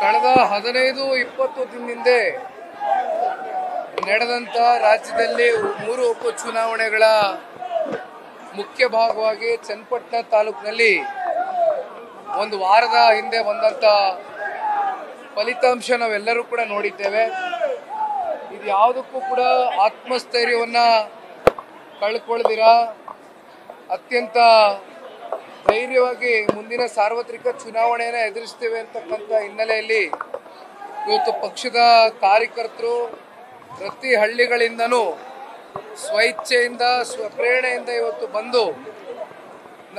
ಕಳೆದ 15-20 ದಿನದಿಂದ ನಡೆದಂತ ರಾಜ್ಯದಲ್ಲಿ 3 ಉಪಚುನಾವಣೆಗಳ ಮುಖ್ಯ ಭಾಗವಾಗಿ ಚನ್ನಪಟ್ಟಣ ತಾಲೂಕಿನಲ್ಲಿ ಒಂದು ವಾರದ ಹಿಂದೆ ಬಂದಂತ ಫಲಿತಾಂಶ ನಾವೆಲ್ಲರೂ ಕೂಡ ನೋಡಿದ್ದೇವೆ. ಇದು ಯಾವುದಕ್ಕೂ ಕೂಡ ಆತ್ಮಸ್ಥೈರ್ಯವನ್ನ ಕಳ್ಕೊಳ್ಳದಿರ ಅತ್ಯಂತ ಧೈರ್ಯವಾಗಿ ಮುಂದಿನ ಸಾರ್ವತ್ರಿಕ ಚುನಾವಣೆಯನ್ನು ಎದುರಿಸ್ತೇವೆ ಅಂತಕ್ಕಂಥ ಹಿನ್ನೆಲೆಯಲ್ಲಿ ಇವತ್ತು ಪಕ್ಷದ ಕಾರ್ಯಕರ್ತರು ಪ್ರತಿ ಹಳ್ಳಿಗಳಿಂದನೂ ಸ್ವಇಚ್ಛೆಯಿಂದ ಸ್ವಪ್ರೇರಣೆಯಿಂದ ಇವತ್ತು ಬಂದು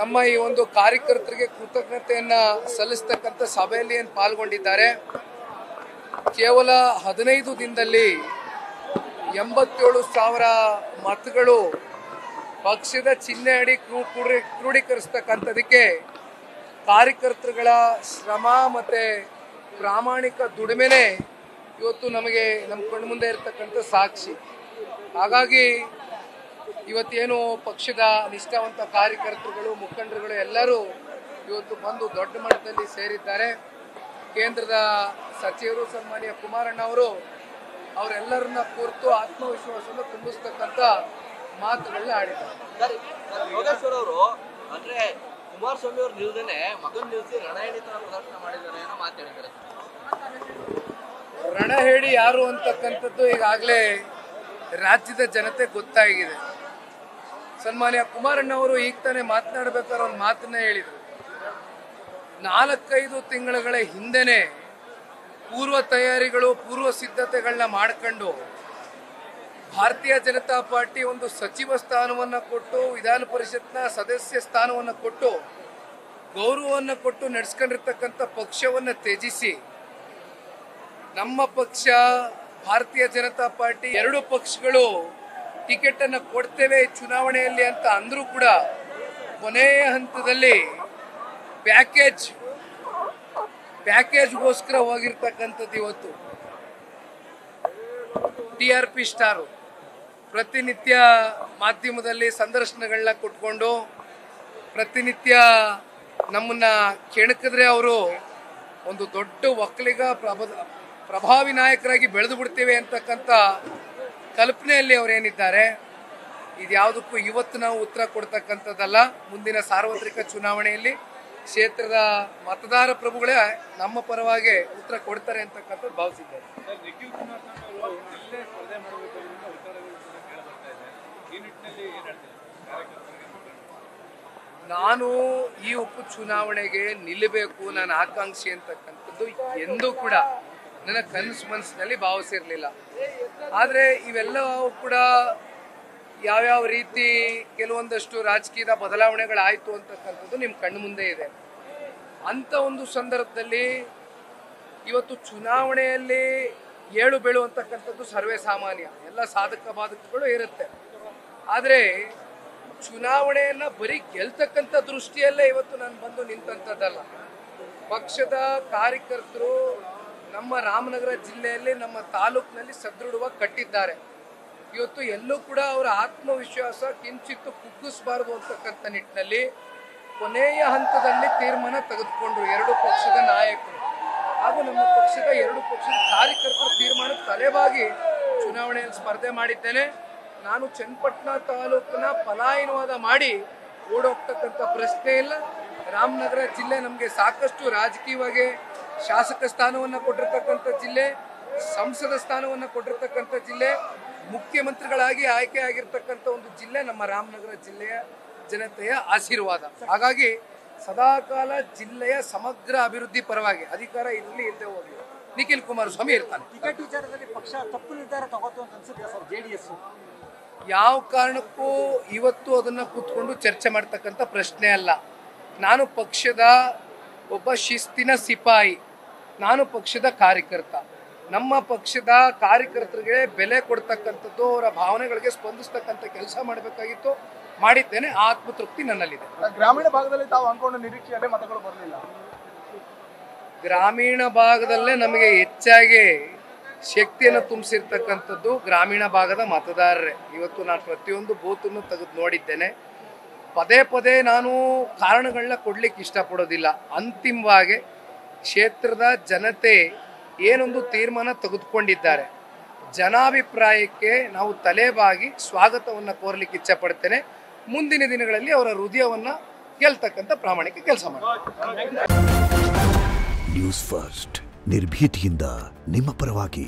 ನಮ್ಮ ಈ ಒಂದು ಕಾರ್ಯಕರ್ತರಿಗೆ ಕೃತಜ್ಞತೆಯನ್ನ ಸಲ್ಲಿಸತಕ್ಕಂಥ ಸಭೆಯಲ್ಲಿ ಏನು ಪಾಲ್ಗೊಂಡಿದ್ದಾರೆ. ಕೇವಲ 15 ದಿನದಲ್ಲಿ 87,000 ಮತಗಳು ಪಕ್ಷದ ಚಿಹ್ನೆ ಅಡಿ ಕ್ರೋಢೀಕರಿಸ್ತಕ್ಕಂಥದಕ್ಕೆ ಕಾರ್ಯಕರ್ತರುಗಳ ಶ್ರಮ ಮತ್ತೆ ಪ್ರಾಮಾಣಿಕ ದುಡಿಮೆನೆ ಇವತ್ತು ನಮಗೆ ನಮ್ಮ ಕಣ್ಣು ಮುಂದೆ ಇರತಕ್ಕಂಥ ಸಾಕ್ಷಿ. ಹಾಗಾಗಿ ಇವತ್ತೇನು ಪಕ್ಷದ ನಿಷ್ಠಾವಂತ ಕಾರ್ಯಕರ್ತರುಗಳು ಮುಖಂಡರುಗಳು ಎಲ್ಲರೂ ಇವತ್ತು ಬಂದು ದೊಡ್ಡ ಮಟ್ಟದಲ್ಲಿ ಸೇರಿದ್ದಾರೆ. ಕೇಂದ್ರದ ಸಚಿವರು ಸನ್ಮಾನ್ಯ ಕುಮಾರಣ್ಣ ಅವರು ಅವರೆಲ್ಲರನ್ನ ಕುರಿತು ಆತ್ಮವಿಶ್ವಾಸವನ್ನು ತುಂಬಿಸ್ತಕ್ಕಂಥ ಮಾತುಗಳನ್ನ ಆಡಿದ್ದಾರೆ. ಯೋಗೇಶ್ವರ್ ಅವರು ಅಂದ್ರೆ ಕುಮಾರಸ್ವಾಮಿ ಅವರು ನಿಲ್ದೇನೆ ಮಗನ್ ನಿಲ್ಸಿ ರಣಹೇಡಿ ತರ ಪ್ರದರ್ಶನ ಮಾಡಿದ್ದಾರೆ ಅನ್ನೋ ಮಾತಾಡಿದ್ದಾರೆ. ರಣಹೇಡಿ ಯಾರು ಅಂತಕ್ಕಂಥದ್ದು ಈಗಾಗಲೇ ರಾಜ್ಯದ ಜನತೆ ಗೊತ್ತಾಗಿದೆ. ಸನ್ಮಾನ್ಯ ಕುಮಾರಣ್ಣ ಅವರು ಈಗ ತಾನೇ ಮಾತನಾಡಬೇಕಾದ್ರೆ ಒಂದು ಮಾತನ್ನ ಹೇಳಿದರು. 4-5 ತಿಂಗಳ ಹಿಂದೆನೆ ಪೂರ್ವ ತಯಾರಿಗಳು ಪೂರ್ವ ಸಿದ್ಧತೆಗಳನ್ನ ಮಾಡ್ಕೊಂಡು ಭಾರತೀಯ ಜನತಾ ಪಾರ್ಟಿ ಒಂದು ಸಚಿವ ಸ್ಥಾನವನ್ನು ಕೊಟ್ಟು ವಿಧಾನ ಪರಿಷತ್ನ ಸದಸ್ಯ ಸ್ಥಾನವನ್ನು ಕೊಟ್ಟು ಗೌರವವನ್ನು ಕೊಟ್ಟು ನಡೆಸ್ಕೊಂಡಿರ್ತಕ್ಕಂಥ ಪಕ್ಷವನ್ನು ತ್ಯಜಿಸಿ ನಮ್ಮ ಪಕ್ಷ ಭಾರತೀಯ ಜನತಾ ಪಾರ್ಟಿ 2 ಪಕ್ಷಗಳು ಟಿಕೆಟ್ ಅನ್ನು ಕೊಡ್ತೇವೆ ಚುನಾವಣೆಯಲ್ಲಿ ಅಂತ ಅಂದ್ರೂ ಕೂಡ ಕೊನೆಯ ಹಂತದಲ್ಲಿ ಪ್ಯಾಕೇಜ್ಗೋಸ್ಕರ ಹೋಗಿರ್ತಕ್ಕಂಥದ್ದು. ಇವತ್ತು TRP ಸ್ಟಾರು ಪ್ರತಿನಿತ್ಯ ಮಾಧ್ಯಮದಲ್ಲಿ ಸಂದರ್ಶನಗಳನ್ನ ಕೊಟ್ಕೊಂಡು ಪ್ರತಿನಿತ್ಯ ನಮ್ಮನ್ನ ಕೆಣಕಿದ್ರೆ ಅವರು ಒಂದು ದೊಡ್ಡ ಒಕ್ಕಲಿಗ ಪ್ರಭಾವಿ ನಾಯಕರಾಗಿ ಬೆಳೆದು ಬಿಡ್ತೇವೆ ಅಂತಕ್ಕಂಥ ಕಲ್ಪನೆಯಲ್ಲಿ ಅವರೇನಿದ್ದಾರೆ. ಇದ್ಯಾವುದಕ್ಕೂ ಇವತ್ತು ನಾವು ಉತ್ತರ ಕೊಡ್ತಕ್ಕಂಥದ್ದಲ್ಲ. ಮುಂದಿನ ಸಾರ್ವತ್ರಿಕ ಚುನಾವಣೆಯಲ್ಲಿ ಕ್ಷೇತ್ರದ ಮತದಾರ ಪ್ರಭುಗಳೇ ನಮ್ಮ ಪರವಾಗಿ ಉತ್ತರ ಕೊಡ್ತಾರೆ ಅಂತಕ್ಕಂಥದ್ದು ಭಾವಿಸಿದ್ದಾರೆ. ನಾನು ಈ ಉಪಚುನಾವಣೆಗೆ ನಿಲ್ಲಬೇಕು ನನ್ನ ಆಕಾಂಕ್ಷೆ ಅಂತಕ್ಕಂಥದ್ದು ಎಂದೂ ಕೂಡ ನನ್ನ ಕನಸು ಮನಸ್ಸಿನಲ್ಲಿ ಭಾವಿಸಿರ್ಲಿಲ್ಲ. ಆದರೆ ಇವೆಲ್ಲವೂ ಕೂಡ ಯಾವ್ಯಾವ ರೀತಿ ಕೆಲವೊಂದಷ್ಟು ರಾಜಕೀಯದ ಬದಲಾವಣೆಗಳಾಯಿತು ಅಂತಕ್ಕಂಥದ್ದು ನಿಮ್ಮ ಕಣ್ಣು ಮುಂದೆ ಇದೆ. ಅಂಥ ಒಂದು ಸಂದರ್ಭದಲ್ಲಿ ಇವತ್ತು ಚುನಾವಣೆಯಲ್ಲಿ ಏಳು ಬೀಳು ಅಂತಕ್ಕಂಥದ್ದು ಸರ್ವೇ ಸಾಮಾನ್ಯ, ಎಲ್ಲ ಸಾಧಕ ಬಾಧಕಗಳು ಇರುತ್ತೆ. ಆದರೆ ಚುನಾವಣೆಯನ್ನು ಬರೀ ಗೆಲ್ತಕ್ಕಂಥ ದೃಷ್ಟಿಯಲ್ಲೇ ಇವತ್ತು ನಾನು ಬಂದು ನಿಂತಂಥದ್ದಲ್ಲ. ಪಕ್ಷದ ಕಾರ್ಯಕರ್ತರು ನಮ್ಮ ರಾಮನಗರ ಜಿಲ್ಲೆಯಲ್ಲಿ ನಮ್ಮ ತಾಲೂಕಿನಲ್ಲಿ ಸದೃಢವಾಗಿ ಕಟ್ಟಿದ್ದಾರೆ. ಇವತ್ತು ಎಲ್ಲೂ ಕೂಡ ಅವರ ಆತ್ಮವಿಶ್ವಾಸ ಕಿಂಚಿತ್ತು ಕುಗ್ಗಿಸಬಾರದು ಅಂತಕ್ಕಂಥ ನಿಟ್ಟಿನಲ್ಲಿ ಕೊನೆಯ ಹಂತದಲ್ಲಿ ತೀರ್ಮಾನ ತೆಗೆದುಕೊಂಡ್ರು 2 ಪಕ್ಷದ ನಾಯಕರು ಹಾಗೂ ನಮ್ಮ ಪಕ್ಷದ 2 ಪಕ್ಷದ ಕಾರ್ಯಕರ್ತರ ತೀರ್ಮಾನ ತಲೆಬಾಗಿ ಚುನಾವಣೆಯಲ್ಲಿ ಸ್ಪರ್ಧೆ ಮಾಡಿದ್ದೇನೆ. ನಾನು ಚನ್ನಪಟ್ಟಣ ತಾಲೂಕಿನ ಪಲಾಯನವಾದ ಮಾಡಿ ಓಡೋಗ್ತಕ್ಕಂಥ ಪ್ರಶ್ನೆ ಇಲ್ಲ. ರಾಮನಗರ ಜಿಲ್ಲೆ ನಮಗೆ ಸಾಕಷ್ಟು ರಾಜಕೀಯವಾಗಿ ಶಾಸಕ ಸ್ಥಾನವನ್ನು ಕೊಟ್ಟಿರ್ತಕ್ಕಂಥ ಜಿಲ್ಲೆ, ಸಂಸದ ಸ್ಥಾನವನ್ನು ಕೊಟ್ಟಿರ್ತಕ್ಕಂಥ ಜಿಲ್ಲೆ, ಮುಖ್ಯಮಂತ್ರಿಗಳಾಗಿ ಆಯ್ಕೆ ಆಗಿರ್ತಕ್ಕಂಥ ಒಂದು ಜಿಲ್ಲೆ ನಮ್ಮ ರಾಮನಗರ ಜಿಲ್ಲೆಯ ಜನತೆಯ ಆಶೀರ್ವಾದ. ಹಾಗಾಗಿ ಸದಾಕಾಲ ಜಿಲ್ಲೆಯ ಸಮಗ್ರ ಅಭಿವೃದ್ಧಿ ಪರವಾಗಿ ಅಧಿಕಾರ ಇರಲಿ ಇಲ್ಲದೆ ಹೋಗಿ ನಿಖಿಲ್ ಕುಮಾರಸ್ವಾಮಿ ಇರ್ತಾನೆ. ಟಿಕೆಟ್ ವಿಚಾರದಲ್ಲಿ ಪಕ್ಷ ತಪ್ಪು ನಿರ್ಧಾರ ತಗೋತು ಅಂತ ಅನ್ಸುತ್ತೆ ಸರ್ JDS? ಯಾವ ಕಾರಣಕ್ಕೂ ಇವತ್ತು ಅದನ್ನ ಕೂತ್ಕೊಂಡು ಚರ್ಚೆ ಮಾಡ್ತಕ್ಕಂಥ ಪ್ರಶ್ನೆ ಅಲ್ಲ. ನಾನು ಪಕ್ಷದ ಒಬ್ಬ ಶಿಸ್ತಿನ ಸಿಪಾಯಿ, ನಾನು ಪಕ್ಷದ ಕಾರ್ಯಕರ್ತ. ನಮ್ಮ ಪಕ್ಷದ ಕಾರ್ಯಕರ್ತರಿಗೆ ಬೆಲೆ ಕೊಡ್ತಕ್ಕಂಥದ್ದು, ಅವರ ಭಾವನೆಗಳಿಗೆ ಸ್ಪಂದಿಸ್ತಕ್ಕಂಥ ಕೆಲಸ ಮಾಡಬೇಕಾಗಿತ್ತು, ಮಾಡಿದ್ದೇನೆ. ಆ ಆತ್ಮತೃಪ್ತಿ ನನ್ನಲ್ಲಿದೆ. ಗ್ರಾಮೀಣ ಭಾಗದಲ್ಲಿ ತಾವು ಅನ್ಕೊಂಡ ನಿರೀಕ್ಷೆಯಲ್ಲೇ ಮತಗಳು ಬರಲಿಲ್ಲ. ಗ್ರಾಮೀಣ ಭಾಗದಲ್ಲೇ ನಮಗೆ ಹೆಚ್ಚಾಗಿ ಶಕ್ತಿಯನ್ನು ತುಂಬಿಸಿರ್ತಕ್ಕಂಥದ್ದು ಗ್ರಾಮೀಣ ಭಾಗದ ಮತದಾರರೇ. ಇವತ್ತು ನಾನು ಪ್ರತಿಯೊಂದು ಬೂತನ್ನು ತೆಗೆದು ನೋಡಿದ್ದೇನೆ. ಪದೇ ಪದೇ ನಾನು ಕಾರಣಗಳನ್ನ ಕೊಡ್ಲಿಕ್ಕೆ ಇಷ್ಟಪಡೋದಿಲ್ಲ. ಅಂತಿಮವಾಗಿ ಕ್ಷೇತ್ರದ ಜನತೆ ಏನೊಂದು ತೀರ್ಮಾನ ತೆಗೆದುಕೊಂಡಿದ್ದಾರೆ, ಜನಾಭಿಪ್ರಾಯಕ್ಕೆ ನಾವು ತಲೆಬಾಗಿ ಸ್ವಾಗತವನ್ನು ಕೋರಲಿಕ್ಕೆ ಇಚ್ಛಪಡ್ತೇನೆ. ಮುಂದಿನ ದಿನಗಳಲ್ಲಿ ಅವರ ಹೃದಯವನ್ನು ಗೆಲ್ತಕ್ಕಂಥ ಪ್ರಾಮಾಣಿಕ ಕೆಲಸ ಮಾಡಿ. ನ್ಯೂಸ್ ಫಸ್ಟ್ ನಿರ್ಭೀತಿಯಿಂದ ನಿಮ್ಮ ಪರವಾಗಿ.